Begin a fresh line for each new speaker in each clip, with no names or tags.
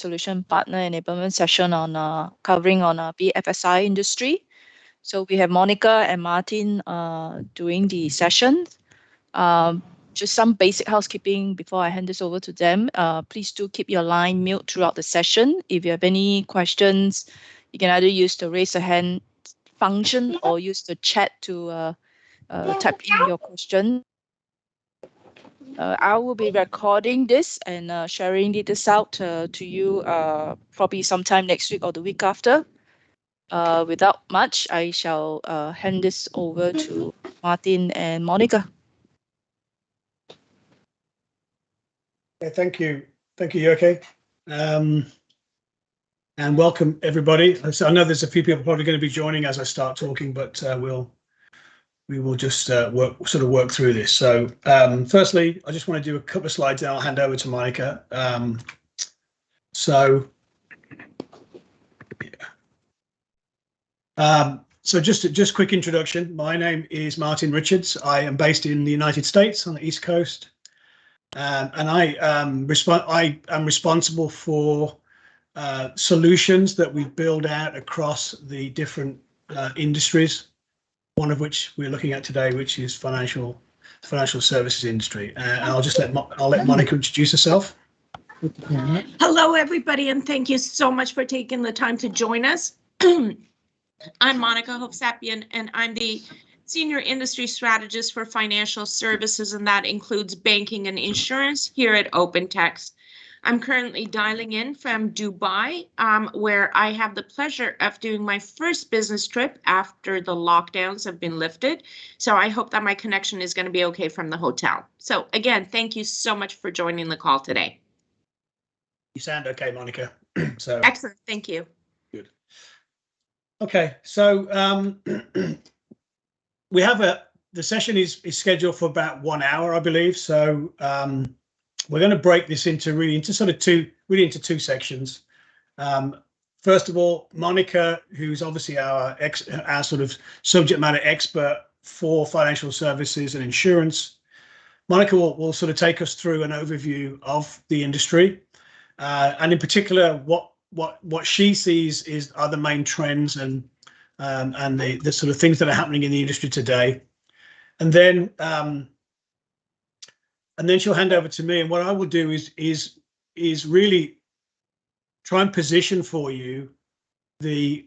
Solution Partner Enablement session on covering on BFSI industry. So we have Monica and Martin doing the session. Just some basic housekeeping before I hand this over to them. Please do keep your line mute throughout the session. If you have any questions, you can either use the raise a hand function or use the chat to type in your question. I will be recording this and sharing this out to you probably sometime next week or the week after. Without much, I shall hand this over to Martin and Monica.
Okay, thank you. Thank you, Yoke. And welcome, everybody. So I know there's a few people probably going to be joining as I start talking, but we will just work through this. So firstly, I just want to do a couple of slides, and I'll hand over to Monica. So just quick introduction. My name is Martin Richards. I am based in the United States on the East Coast, and I am responsible for solutions that we build out across the different industries. One of which we're looking at today, which is financial services industry. And I'll let Monica introduce herself.
Hello, everybody, and thank you so much for taking the time to join us. I'm Monica Hovsapian, and I'm the Senior Industry Strategist for Financial Services, and that includes banking and insurance here at Opentex. I'm currently dialing in from Dubai, where I have the pleasure of doing my first business trip after the lockdowns have been lifted. So I hope that my connection is going to be okay from the hotel. So again, thank you so much for joining the call today.
You sound okay, Monica. So
excellent, thank you.
Good. Okay, so we have the session is scheduled for about 1 hour, I believe. So we're going to break this into two sections. First of all, Monica, who's obviously our sort of subject matter expert for financial services and insurance. Monica will sort of take us through an overview of the industry, and in particular, what she sees are the main trends and the sort of things that are happening in the industry today, and then she'll hand over to me, and what I will do is really try and position for you the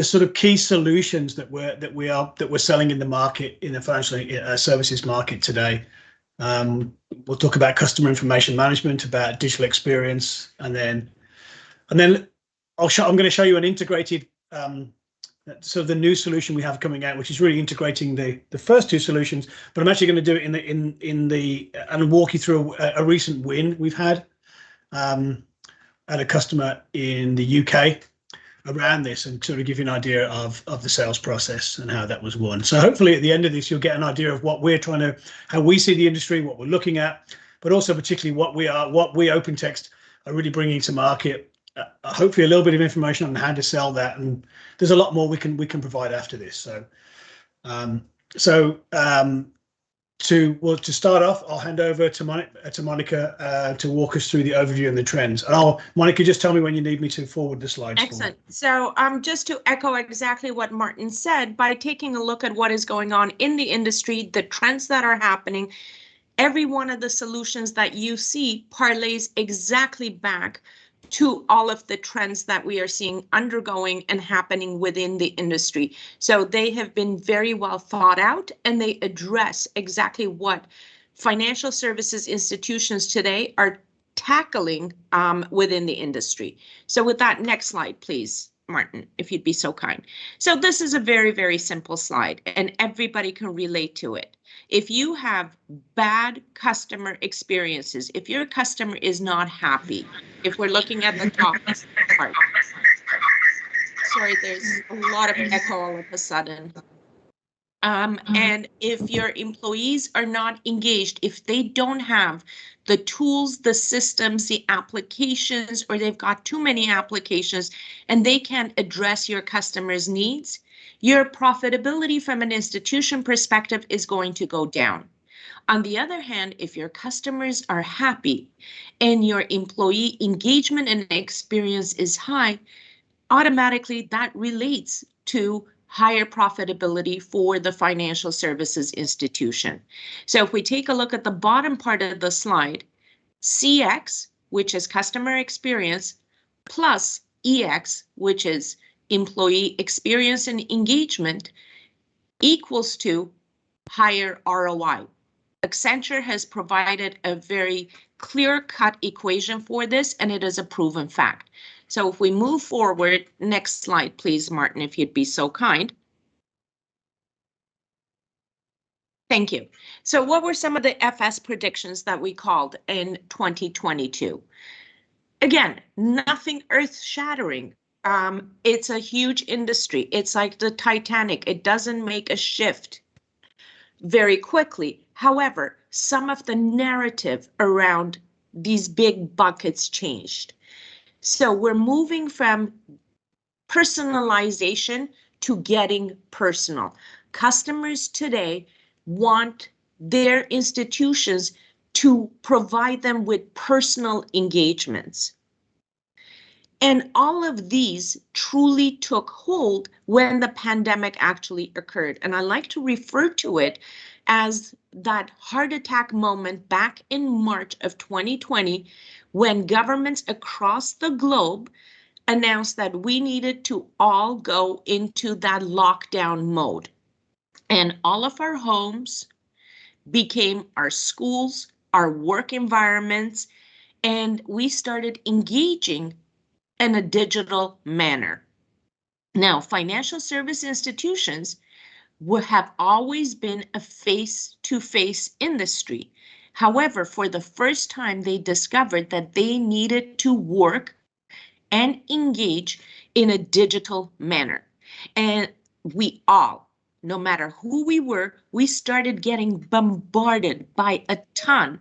sort of key solutions that we're selling in the market, in the financial services market today. We'll talk about customer information management, about digital experience, and then I'm going to show you an integrated so the new solution we have coming out, which is really integrating the first two solutions, but I'm actually going to do it and walk you through a recent win we've had at a customer in the UK around this, and sort of give you an idea of the sales process and how that was won. So hopefully at the end of this, you'll get an idea of how we see the industry, what we're looking at, but also particularly what we Opentext are really bringing to market. Hopefully a little bit of information on how to sell that, and there's a lot more we can provide after this. So to start off, I'll hand over to Monica to walk us through the overview and the trends. And Monica, just tell me when you need me to forward the slides.
Excellent. So just to echo exactly what Martin said, by taking a look at what is going on in the industry, the trends that are happening, every one of the solutions that you see parlays exactly back to all of the trends that we are seeing undergoing and happening within the industry. So they have been very well thought out, and they address exactly what financial services institutions today are tackling within the industry. So with that, next slide, please, Martin, if you'd be so kind. So this is a very, very simple slide, and everybody can relate to it. If you have bad customer experiences, if your customer is not happy, if we're looking at the top part, sorry, there's a lot of echo all of a sudden. And if your employees are not engaged, if they don't have the tools, the systems, the applications, or they've got too many applications and they can't address your customers' needs, your profitability from an institution perspective is going to go down. On the other hand, if your customers are happy and your employee engagement and experience is high, automatically that relates to higher profitability for the financial services institution. So if we take a look at the bottom part of the slide, CX, which is customer experience, plus EX, which is employee experience and engagement, equals to higher ROI. Accenture has provided a very clear-cut equation for this, and it is a proven fact. So if we move forward, next slide, please, Martin, if you'd be so kind. Thank you. So what were some of the FS predictions that we called in 2022? Again, nothing earth-shattering. It's a huge industry. It's like the Titanic. It doesn't make a shift very quickly. However, some of the narrative around these big buckets changed. So we're moving from personalization to getting personal. Customers today want their institutions to provide them with personal engagements. And all of these truly took hold when the pandemic actually occurred. And I like to refer to it as that heart attack moment back in March of 2020, when governments across the globe announced that we needed to all go into that lockdown mode. And all of our homes became our schools, our work environments, and we started engaging in a digital manner. Now, financial service institutions have always been a face-to-face industry. However, for the first time, they discovered that they needed to work and engage in a digital manner. And we all, no matter who we were, we started getting bombarded by a ton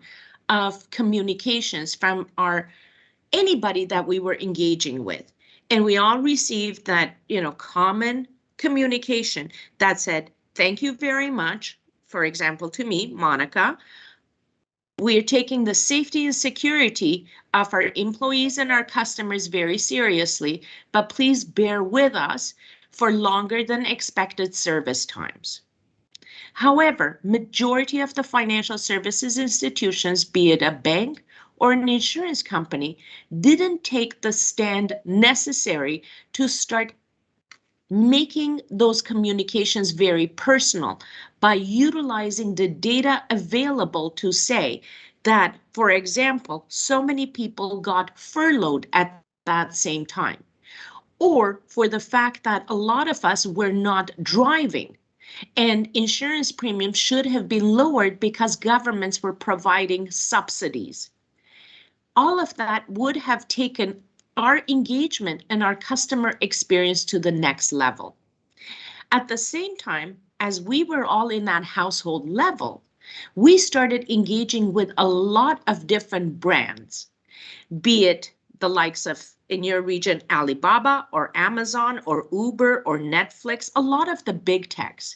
of communications from anybody that we were engaging with. And we all received that, common communication that said, thank you very much. For example, to me, Monica, we are taking the safety and security of our employees and our customers very seriously, but please bear with us for longer than expected service times. However, majority of the financial services institutions, be it a bank or an insurance company, didn't take the stand necessary to start making those communications very personal by utilizing the data available to say that, for example, so many people got furloughed at that same time, or for the fact that a lot of us were not driving and insurance premiums should have been lowered because governments were providing subsidies. All of that would have taken our engagement and our customer experience to the next level. At the same time, as we were all in that household level, we started engaging with a lot of different brands, be it the likes of, in your region, Alibaba or Amazon or Uber or Netflix, a lot of the big techs.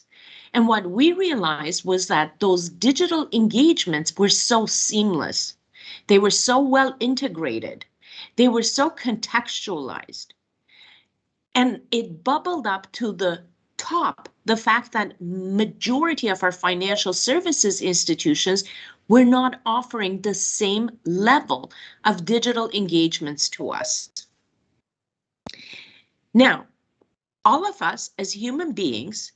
And what we realized was that those digital engagements were so seamless. They were so well integrated. They were so contextualized. And it bubbled up to the top, the fact that majority of our financial services institutions were not offering the same level of digital engagements to us. Now, all of us as human beings,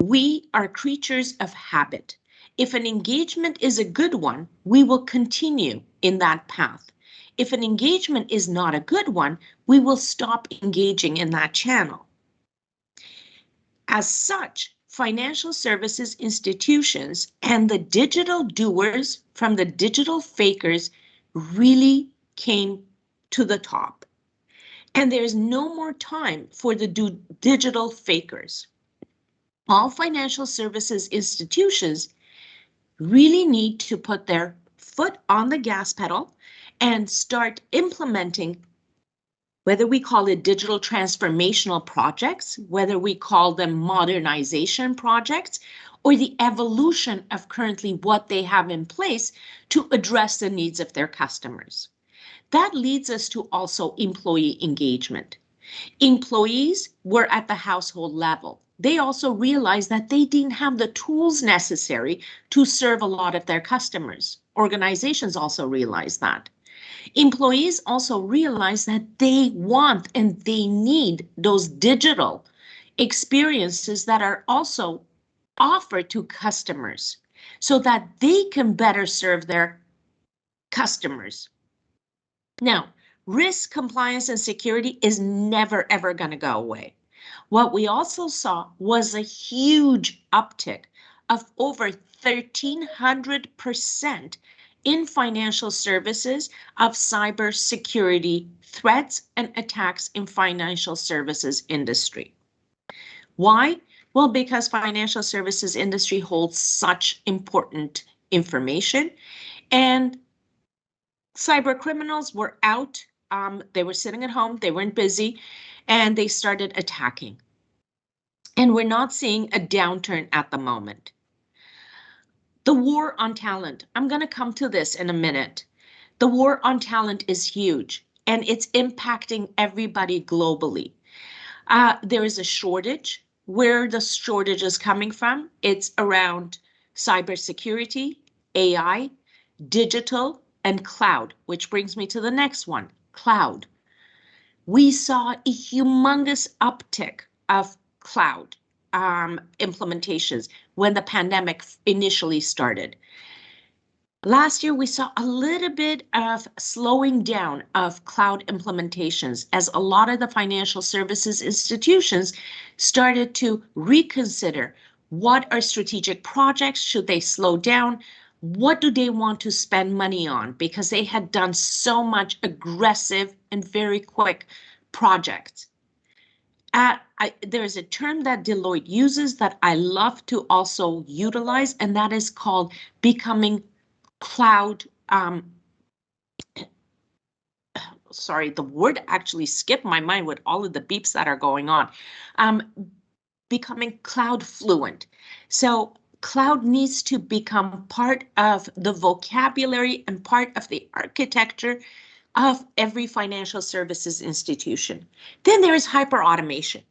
we are creatures of habit. If an engagement is a good one, we will continue in that path. If an engagement is not a good one, we will stop engaging in that channel. As such, financial services institutions and the digital doers from the digital fakers really came to the top. And there's no more time for the digital fakers. All financial services institutions really need to put their foot on the gas pedal and start implementing, whether we call it digital transformational projects, whether we call them modernization projects, or the evolution of currently what they have in place to address the needs of their customers. That leads us to also employee engagement. Employees were at the household level. They also realized that they didn't have the tools necessary to serve a lot of their customers. Organizations also realized that. Employees also realize that they want and they need those digital experiences that are also offered to customers so that they can better serve their customers. Now, risk, compliance, and security is never, ever going to go away. What we also saw was a huge uptick of over 1,300% in financial services of cybersecurity threats and attacks in financial services industry. Why? Well, because financial services industry holds such important information, and cyber criminals were out. They were sitting at home, they weren't busy, and they started attacking. And we're not seeing a downturn at the moment. The war on talent. I'm going to come to this in a minute. The war on talent is huge, and it's impacting everybody globally. There is a shortage. Where the shortage is coming from, it's around cybersecurity, AI, digital, and cloud, which brings me to the next one, cloud. We saw a humongous uptick of cloud implementations when the pandemic initially started. Last year, we saw a little bit of slowing down of cloud implementations as a lot of the financial services institutions started to reconsider what are strategic projects, should they slow down, what do they want to spend money on, because they had done so much aggressive and very quick projects. There's a term that Deloitte uses that I love to also utilize, and that is called becoming cloud, sorry, the word actually skipped my mind with all of the beeps that are going on. Becoming cloud fluent. So cloud needs to become part of the vocabulary and part of the architecture of every financial services institution. Then there is hyper automation.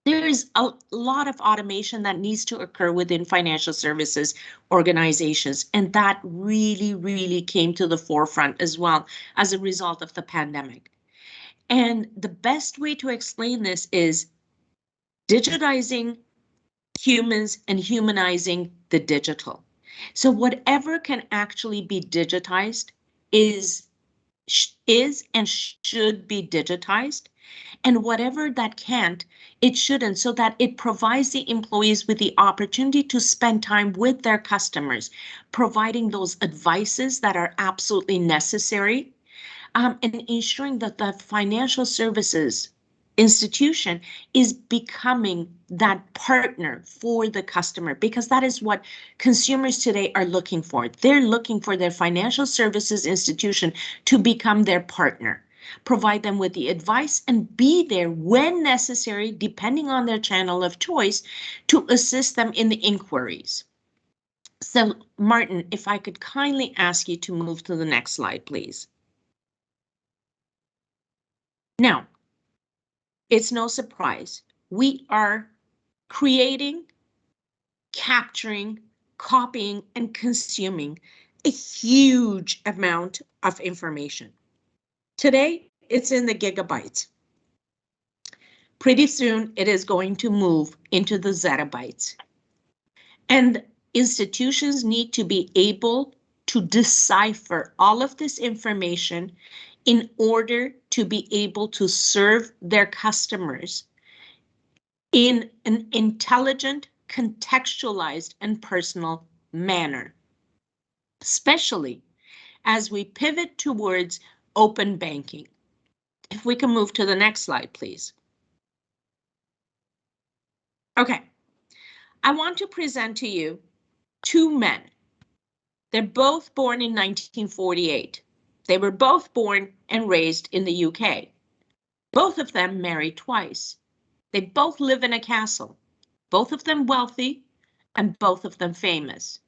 There is a lot of automation that needs to occur within financial services organizations, and that really, really came to the forefront as well as a result of the pandemic. And the best way to explain this is digitizing humans and humanizing the digital. So whatever can actually be digitized is and should be digitized. And whatever that can't, it shouldn't, so that it provides the employees with the opportunity to spend time with their customers, providing those advices that are absolutely necessary, and ensuring that the financial services institution is becoming that partner for the customer, because that is what consumers today are looking for. They're looking for their financial services institution to become their partner, provide them with the advice, and be there when necessary, depending on their channel of choice, to assist them in the inquiries. So, Martin, if I could kindly ask you to move to the next slide, please. Now, it's no surprise. We are creating, capturing, copying, and consuming a huge amount of information. Today, it's in the gigabytes. Pretty soon, it is going to move into the zettabytes. And institutions need to be able to decipher all of this information in order to be able to serve their customers in an intelligent, contextualized, and personal manner, especially as we pivot towards open banking. If we can move to the next slide, please. Okay, I want to present to you two men. They're both born in 1948. They were both born and raised in the UK. Both of them married twice. They both live in a castle. Both of them wealthy and both of them famous.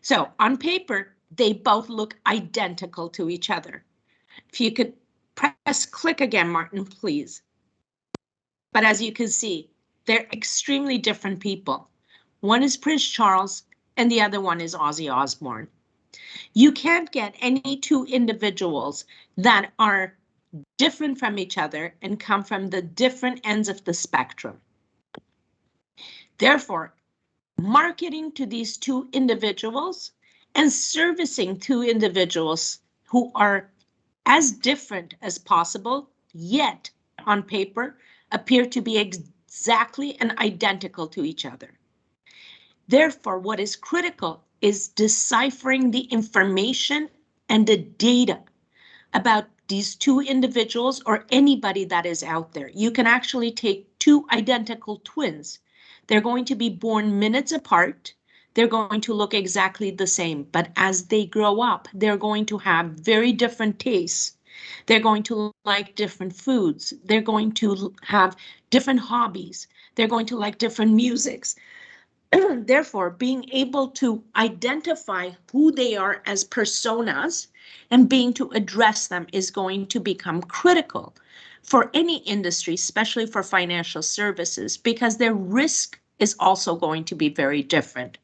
So on paper, they both look identical to each other. If you could press click again, Martin, please. But as you can see, they're extremely different people. One is Prince Charles and the other one is Ozzy Osbourne. You can't get any two individuals that are different from each other and come from the different ends of the spectrum. Therefore, marketing to these two individuals and servicing two individuals who are as different as possible, yet on paper appear to be exactly and identical to each other. Therefore, what is critical is deciphering the information and the data about these two individuals or anybody that is out there. You can actually take two identical twins. They're going to be born minutes apart. They're going to look exactly the same, but as they grow up, they're going to have very different tastes. They're going to like different foods. They're going to have different hobbies. They're going to like different musics. Therefore, being able to identify who they are as personas and being to address them is going to become critical for any industry, especially for financial services, because their risk is also going to be very different.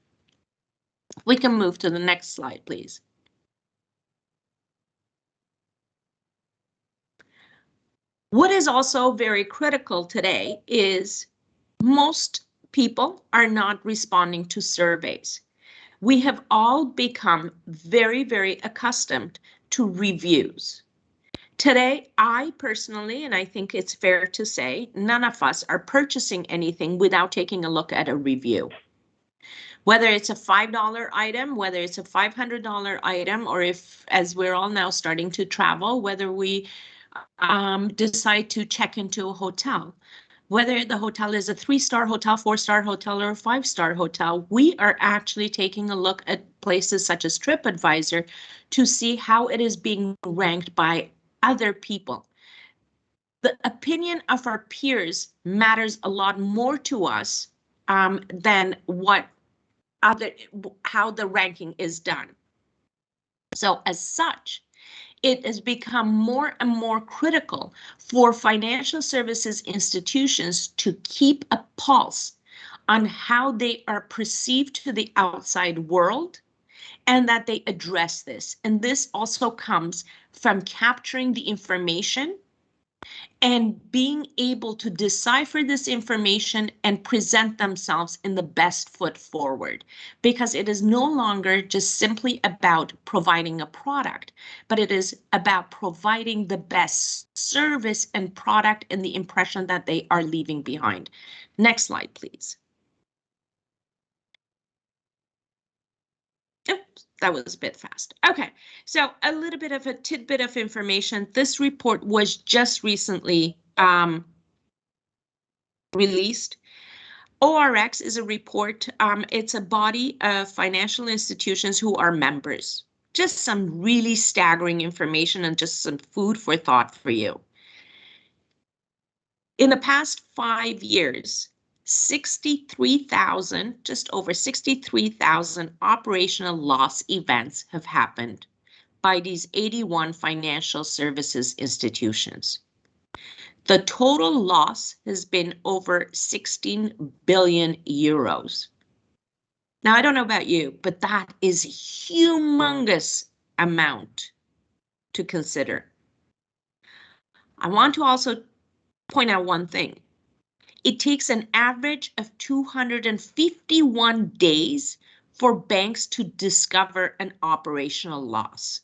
We can move to the next slide, please. What is also very critical today is most people are not responding to surveys. We have all become very, very accustomed to reviews. Today, I personally, and I think it's fair to say, none of us are purchasing anything without taking a look at a review. Whether it's a $5 item, whether it's a $500 item, or if, as we're all now starting to travel, whether we decide to check into a hotel, whether the hotel is a 3-star hotel, 4-star hotel, or a 5-star hotel, we are actually taking a look at places such as TripAdvisor to see how it is being ranked by other people. The opinion of our peers matters a lot more to us than how the ranking is done. So as such, it has become more and more critical for financial services institutions to keep a pulse on how they are perceived to the outside world and that they address this. And this also comes from capturing the information and being able to decipher this information and present themselves in the best foot forward, because it is no longer just simply about providing a product, but it is about providing the best service and product and the impression that they are leaving behind. Next slide, please. Oops, that was a bit fast. Okay, so a little bit of a tidbit of information. This report was just recently released. ORX is a report. It's a body of financial institutions who are members. Just some really staggering information and just some food for thought for you. In the past 5 years, 63,000, just over 63,000 operational loss events have happened by these 81 financial services institutions. The total loss has been over 16 billion euros. Now, I don't know about you, but that is a humongous amount to consider. I want to also point out one thing. It takes an average of 251 days for banks to discover an operational loss.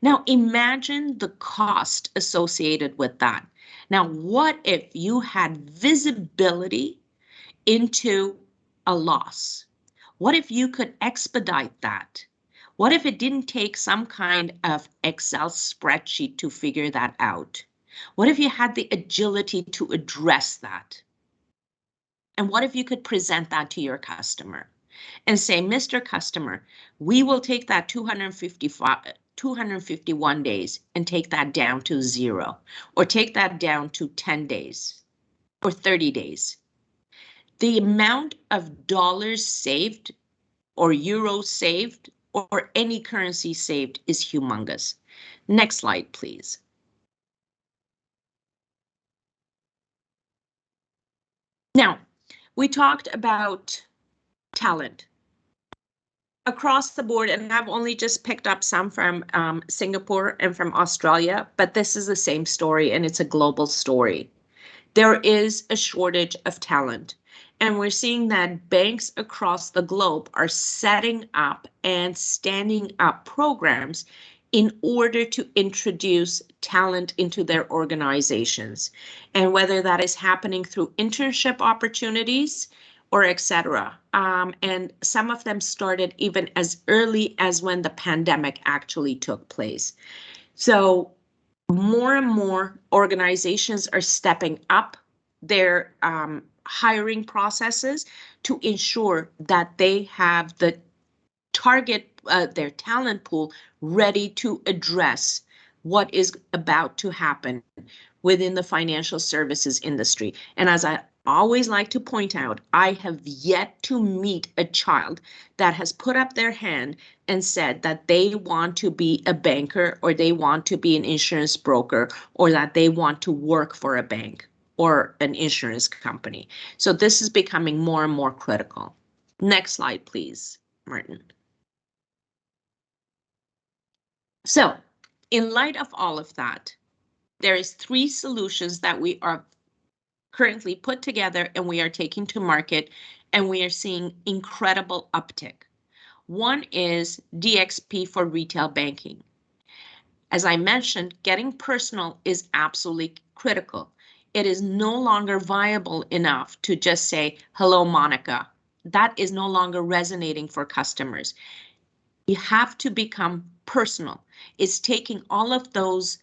Now imagine the cost associated with that. Now, what if you had visibility into a loss? What if you could expedite that? What if it didn't take some kind of Excel spreadsheet to figure that out? What if you had the agility to address that? And what if you could present that to your customer and say, Mr. Customer, we will take that 251 days and take that down to 0, or take that down to 10 days or 30 days. the amount of dollars saved or euros saved or any currency saved is humongous. Next slide, please. Now, we talked about talent across the board, and I've only just picked up some from Singapore and from Australia, but this is the same story and it's a global story. There is a shortage of talent, and we're seeing that banks across the globe are setting up and standing up programs in order to introduce talent into their organizations. And whether that is happening through internship opportunities or etc. And some of them started even as early as when the pandemic actually took place. So more and more organizations are stepping up their hiring processes to ensure that they have the target, their talent pool ready to address what is about to happen within the financial services industry. And as I always like to point out, I have yet to meet a child that has put up their hand and said that they want to be a banker or they want to be an insurance broker or that they want to work for a bank or an insurance company. So this is becoming more and more critical. Next slide, please, Martin. So in light of all of that, there is 3 solutions that we are currently put together and we are taking to market, and we are seeing incredible uptick. One is DXP for retail banking. As I mentioned, getting personal is absolutely critical. It is no longer viable enough to just say, hello, Monica. That is no longer resonating for customers. You have to become personal. It's taking all of those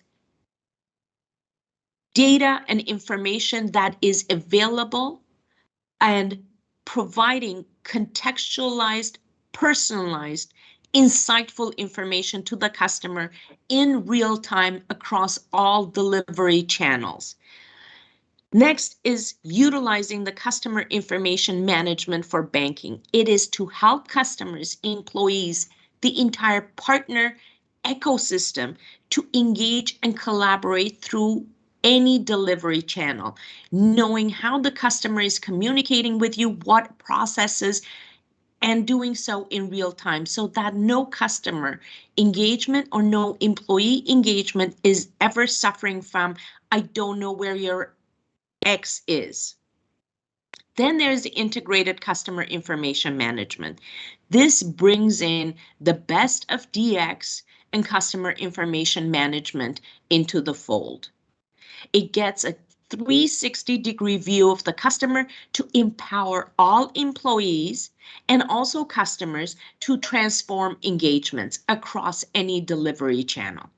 data and information that is available and providing contextualized, personalized, insightful information to the customer in real time across all delivery channels. Next is utilizing the customer information management for banking. It is to help customers, employees, the entire partner ecosystem to engage and collaborate through any delivery channel, knowing how the customer is communicating with you, what processes, and doing so in real time so that no customer engagement or no employee engagement is ever suffering from, I don't know where your X is. Then there's the integrated customer information management. This brings in the best of DX and customer information management into the fold. It gets a 360-degree view of the customer to empower all employees and also customers to transform engagements across any delivery channel.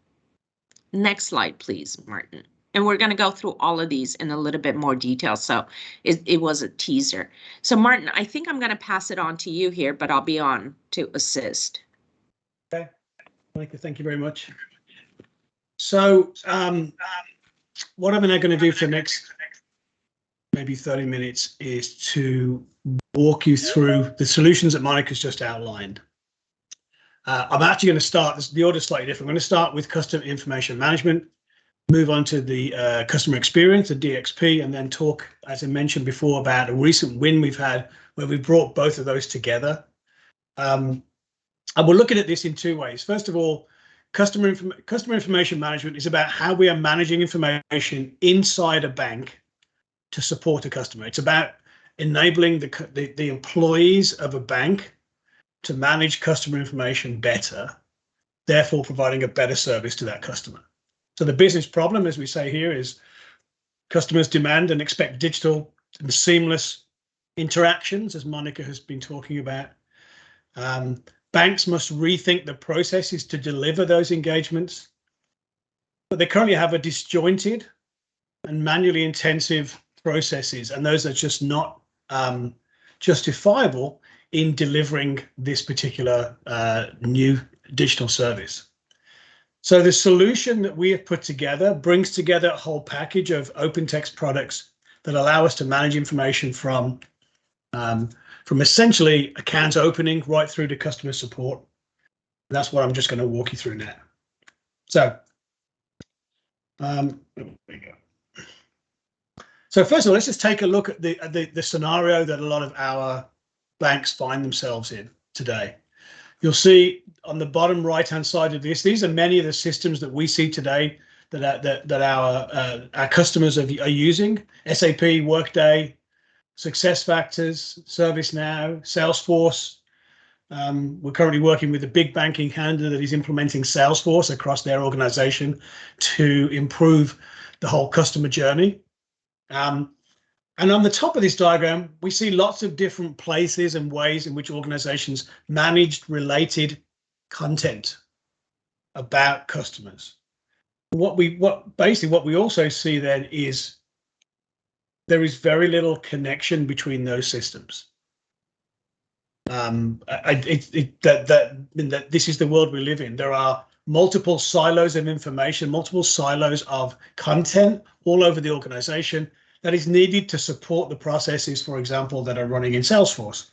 Next slide, please, Martin. And we're going to go through all of these in a little bit more detail. So it was a teaser. So Martin, I think I'm going to pass it on to you here, but I'll be on to assist.
Okay, Monica, thank you very much. So what I'm now going to do for the next maybe 30 minutes is to walk you through the solutions that Monica's just outlined. I'm actually going to start, the order is slightly different. I'm going to start with customer information management, move on to the customer experience, the DXP, and then talk, as I mentioned before, about a recent win we've had where we brought both of those together. And we're looking at this in 2 ways. First of all, customer information management is about how we are managing information inside a bank to support a customer. It's about enabling the employees of a bank to manage customer information better, therefore providing a better service to that customer. So the business problem, as we say here, is customers demand and expect digital and seamless interactions, as Monica has been talking about. Banks must rethink the processes to deliver those engagements, but they currently have a disjointed and manually intensive processes, and those are just not justifiable in delivering this particular new digital service. So the solution that we have put together brings together a whole package of Opentext products that allow us to manage information from from essentially account opening right through to customer support. And that's what I'm just going to walk you through now. So, there we go. So first of all, let's just take a look at the scenario that a lot of our banks find themselves in today. You'll see on the bottom right-hand side of this, these are many of the systems that we see today that our customers are using: SAP, Workday, SuccessFactors, ServiceNow, Salesforce. We're currently working with a big bank in Canada that is implementing Salesforce across their organization to improve the whole customer journey. And on the top of this diagram, we see lots of different places and ways in which organizations managed related content about customers. What we also see then is there is very little connection between those systems. That this is the world we live in. There are multiple silos of information, multiple silos of content all over the organization that is needed to support the processes, for example, that are running in Salesforce,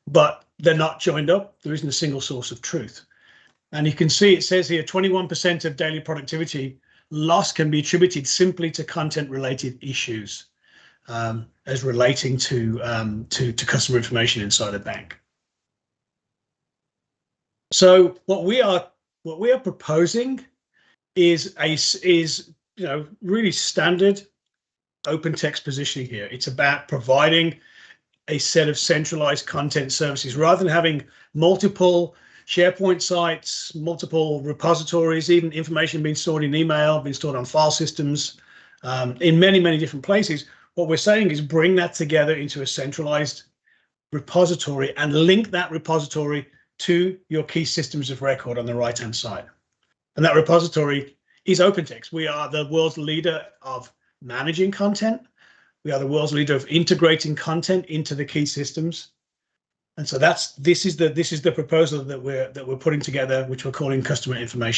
but they're not joined up. There isn't a single source of truth. And you can see it says here 21% of daily productivity loss can be attributed simply to content-related issues as relating to customer information inside a bank. So what we are proposing is really standard Opentext positioning here. It's about providing a set of centralized content services rather than having multiple SharePoint sites, multiple repositories, even information being stored in email, being stored on file systems in many, many different places. What we're saying is bring that together into a centralized repository and link that repository to your key systems of record on the right-hand side. And that repository is Opentext. We are the world's leader of managing content. We are the world's leader of integrating content into the key systems. And so this is the proposal that we're putting together, which we're calling customer information.